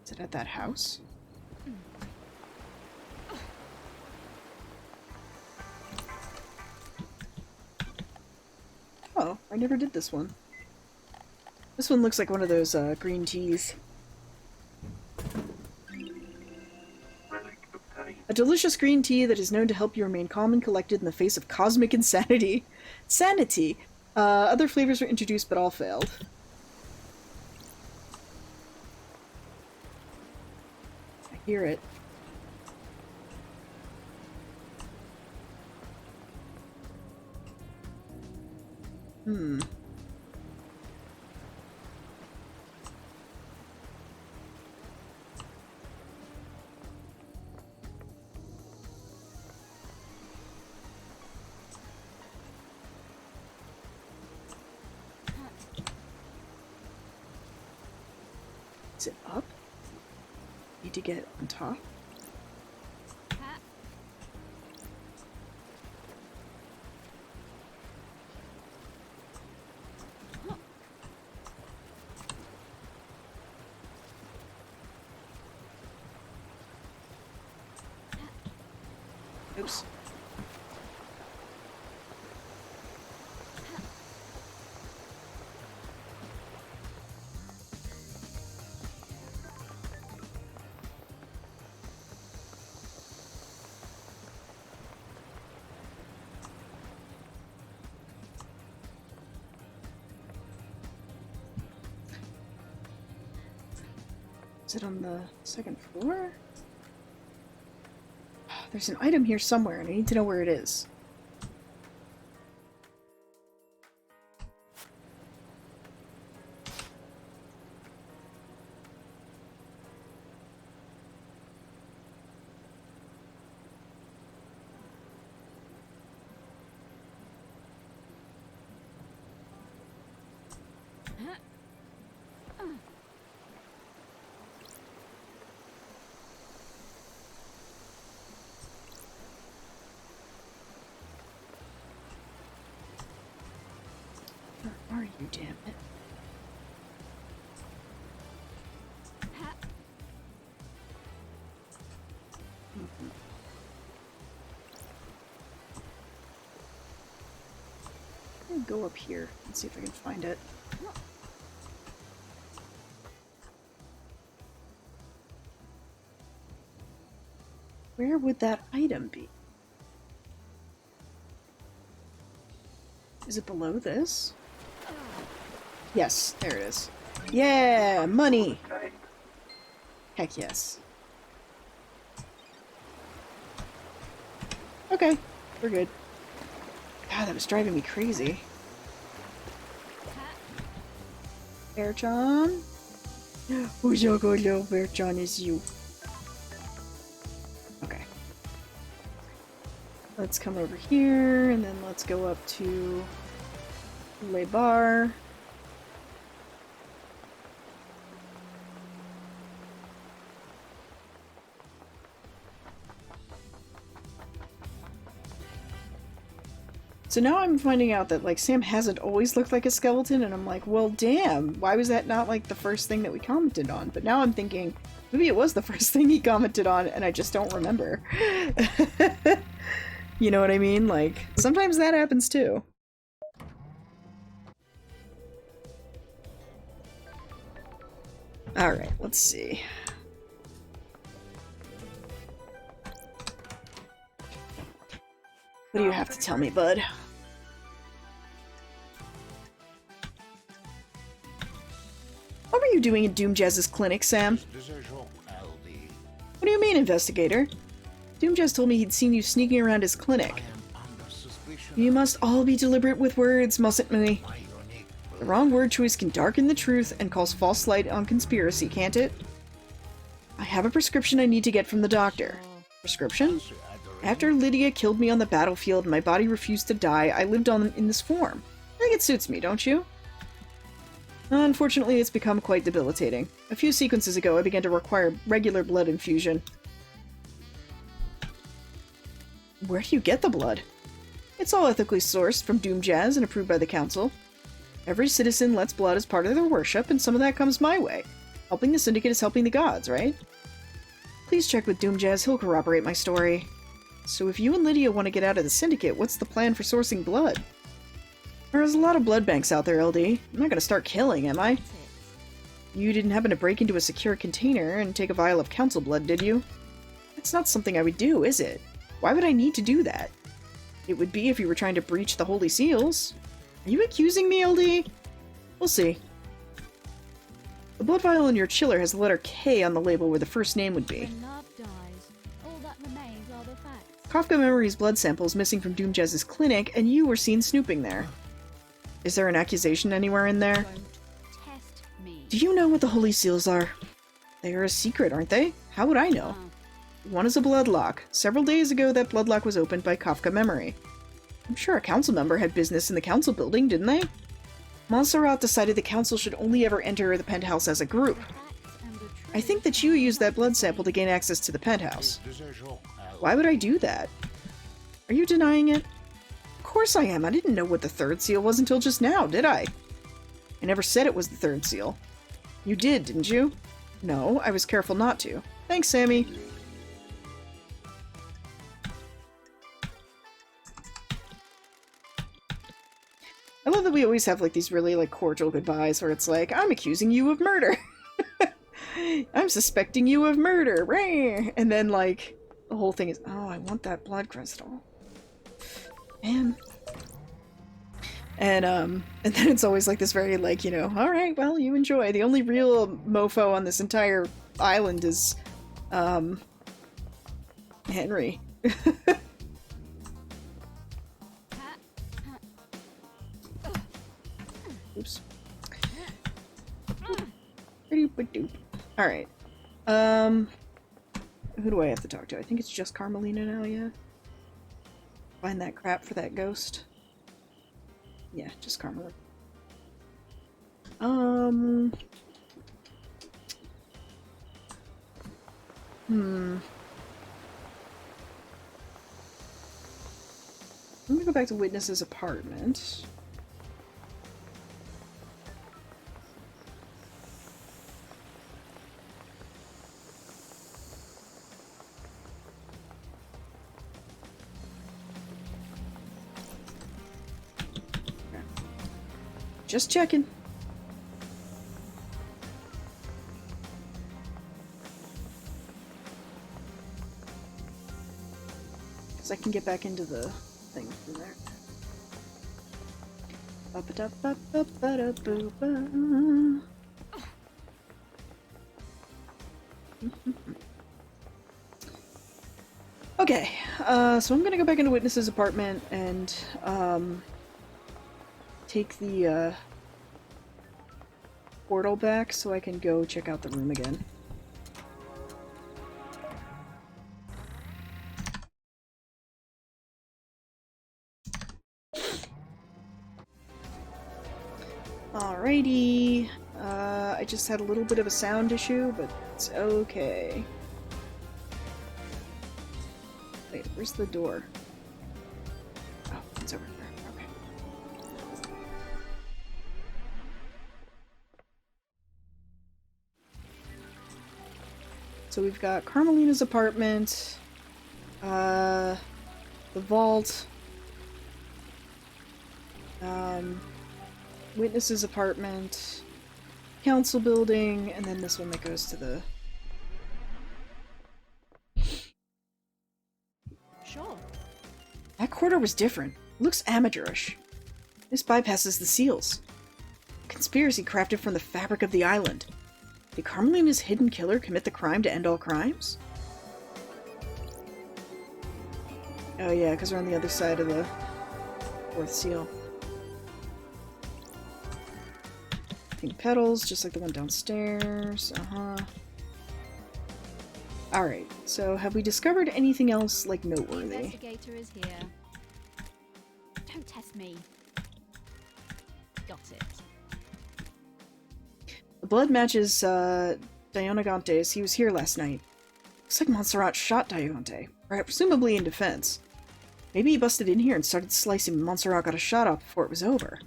Is it at that house? Oh, I never did this one. This one looks like one of those green teas. A delicious green tea that is known to help you remain calm and collected in the face of cosmic insanity. Sanity! Other flavors were introduced, but all failed. I hear it. Hmm. Is it up? Need to get on top? moves. Is it on the second floor? There's an item here somewhere, and I need to know where it is. Where are you, damn it? I'm gonna go up here and see if I can find it. Where would that item be? Is it below this? Yes, there it is. Yeah, money! Heck yes. Okay, we're good. God, that was driving me crazy. Bearchan? Who's your good little Bearchan is you? Okay. Let's come over here, and then let's go up to Le Bar. So now I'm finding out that, like, Sam hasn't always looked like a skeleton, and I'm like, well, damn, why was that not, like, the first thing that we commented on? But now I'm thinking, maybe it was the first thing he commented on, and I just don't remember. You know what I mean? Like, sometimes that happens, too. Alright, let's see. What do you have to tell me, bud? What were you doing in Doom Jazz's clinic, Sam? What do you mean, investigator? Doom Jazz told me he'd seen you sneaking around his clinic. You must all be deliberate with words, mustn't we? The wrong word choice can darken the truth and cause false light on conspiracy, can't it? I have a prescription I need to get from the doctor. Prescription? After Lydia killed me on the battlefield and my body refused to die, I lived on in this form. I think it suits me, don't you? Unfortunately, it's become quite debilitating. A few sequences ago, I began to require regular blood infusion. Where do you get the blood? It's all ethically sourced from Doom Jazz and approved by the Council. Every citizen lets blood as part of their worship, and some of that comes my way. Helping the Syndicate is helping the gods, right? Please check with Doom Jazz, he'll corroborate my story. So if you and Lydia want to get out of the Syndicate, what's the plan for sourcing blood? There's a lot of blood banks out there, LD. I'm not gonna start killing, am I? You didn't happen to break into a secure container and take a vial of Council blood, did you? That's not something I would do, is it? Why would I need to do that? It would be if you were trying to breach the Holy Seals. Are you accusing me, LD? We'll see. The blood vial in your chiller has the letter K on the label where the first name would be. When love dies, all that remains are the facts. Kafka Memory's blood sample is missing from Doom Jazz's clinic, and you were seen snooping there. Is there an accusation anywhere in there? Don't test me. Do you know what the Holy Seals are? They are a secret, aren't they? How would I know? One is a blood lock. Several days ago, that blood lock was opened by Kafka Memory. I'm sure a council member had business in the council building, didn't they? Montserrat decided the council should only ever enter the penthouse as a group. I think that you used that blood sample to gain access to the penthouse. Why would I do that? Are you denying it? Of course I am. I didn't know what the third seal was until just now, did I? I never said it was the third seal. You did, didn't you? No, I was careful not to. Thanks, Sammy. that we always have like these really like cordial goodbyes where it's like, I'm accusing you of murder. I'm suspecting you of murder. Rah! And then like the whole thing is, oh, I want that blood crystal. Man. And then it's always like this very like, you know, all right, well, you enjoy. The only real mofo on this entire island is Henry. Oops. Alright. Who do I have to talk to? I think it's just Carmelina now, yeah? Find that crap for that ghost. Yeah, just Carmelina. I'm gonna go back to Witness's apartment. Just checking. Because I can get back into the thing from there. Ba-ba-da-ba-ba-ba-da-boo-ba. Okay, so I'm gonna go back into Witness's apartment and, take the, portal back so I can go check out the room again. Alrighty, I just had a little bit of a sound issue, but it's okay. Wait, where's the door? Oh, it's over there. Okay. So we've got Carmelina's apartment, the vault, Witness's apartment, council building, and then this one that goes to the... Sure. That quarter was different. Looks amateurish. This bypasses the seals. A conspiracy crafted from the fabric of the island. Did Carmelina's hidden killer commit the crime to end all crimes? Oh yeah, because we're on the other side of the fourth seal. Pink petals, just like the one downstairs. Alright, so have we discovered anything else, like, The noteworthy? investigator is here. Don't test me. Got it. The blood matches, Dionygante's. He was here last night. Looks like Montserrat shot Dionygonte, presumably in defense. Maybe he busted in here and started slicing when Montserrat got a shot off before it was over.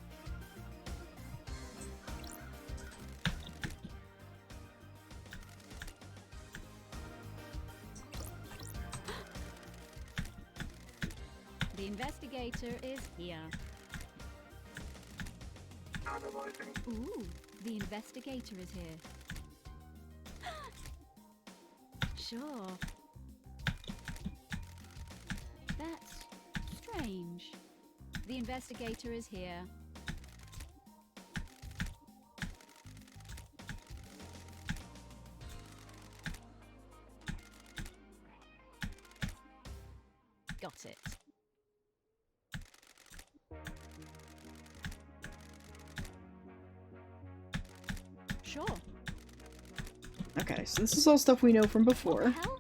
The investigator is here. Ooh, the investigator is here. Sure. That's strange. The investigator is here. Got it. Sure. Okay, so this is all stuff we know from before. What the hell?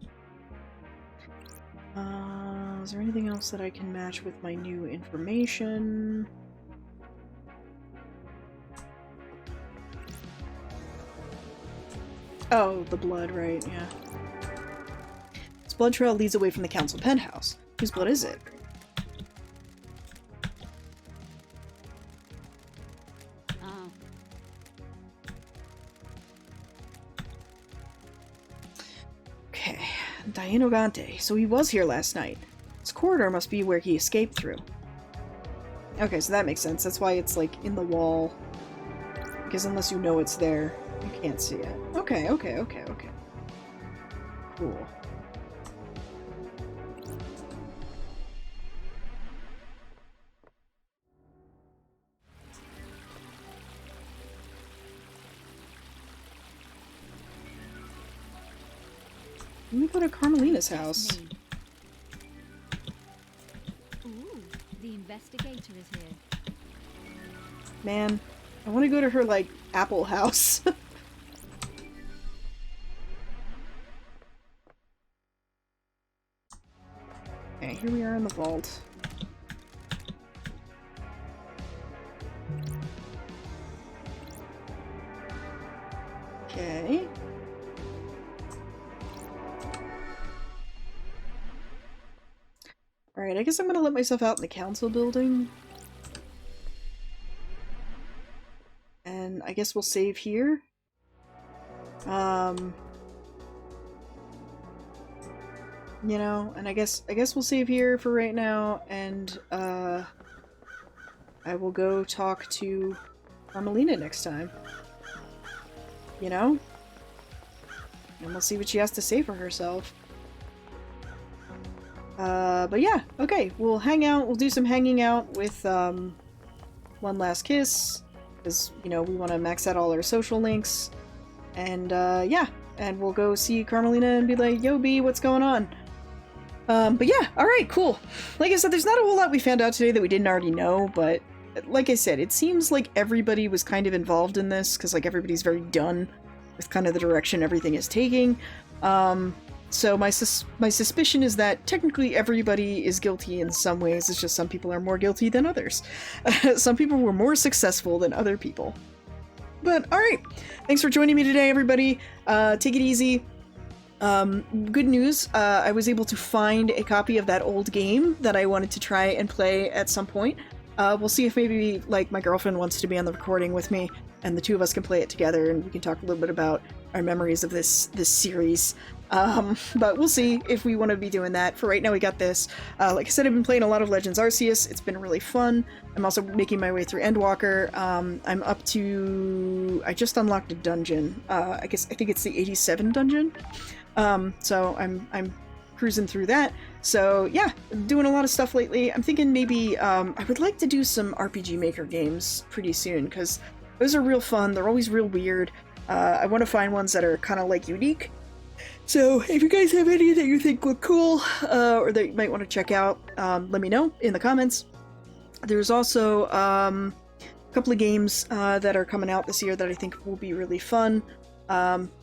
Is there anything else that I can match with my new information? Oh, the blood, right, yeah. This blood trail leads away from the council penthouse. Whose blood is it? Oh. Okay, Dionygonte. So he was here last night. This corridor must be where he escaped through. Okay, so that makes sense. That's why it's, like, in the wall. Because unless you know it's there, you can't see it. Okay, okay, okay, okay. Cool. Let me go to Carmelina's house. Me. Ooh, the investigator is here. Man, I want to go to her, like, apple house. Okay, here we are in the vault. Okay. Alright, I guess I'm gonna let myself out in the council building. And I guess we'll save here. You know, and I guess we'll save here for right now, and I will go talk to Carmelina next time. You know? And we'll see what she has to say for herself. But yeah, okay, we'll hang out, we'll do some hanging out with, One Last Kiss, because, you know, we want to max out all our social links, and, yeah, and we'll go see Carmelina and be like, yo, B, what's going on? But yeah, alright, cool. Like I said, there's not a whole lot we found out today that we didn't already know, but like I said, it seems like everybody was kind of involved in this, because, like, everybody's very done with kind of the direction everything is taking. So my suspicion is that technically everybody is guilty in some ways, it's just some people are more guilty than others. Some people were more successful than other people. But alright, thanks for joining me today, everybody. Take it easy. Good news, I was able to find a copy of that old game that I wanted to try and play at some point. We'll see if maybe, like, my girlfriend wants to be on the recording with me, and the two of us can play it together, and we can talk a little bit about our memories of this series. But we'll see if we want to be doing that. For right now, we got this. Like I said, I've been playing a lot of Legends Arceus. It's been really fun. I'm also making my way through Endwalker. I'm up to... I just unlocked a dungeon. I think it's the 87 dungeon. So I'm cruising through that. So yeah, doing a lot of stuff lately. I'm thinking maybe I would like to do some RPG Maker games pretty soon, because those are real fun. They're always real weird. I want to find ones that are kind of, like, unique. So if you guys have any that you think look cool, or that you might want to check out, let me know in the comments. There's also a couple of games that are coming out this year that I think will be really fun.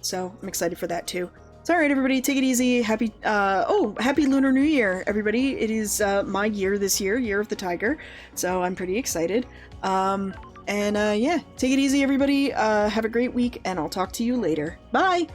So I'm excited for that too. So alright, everybody, take it easy. Happy Lunar New Year, everybody. It is my year this year, Year of the Tiger. So I'm pretty excited. Yeah, take it easy, everybody. Have a great week, and I'll talk to you later. Bye!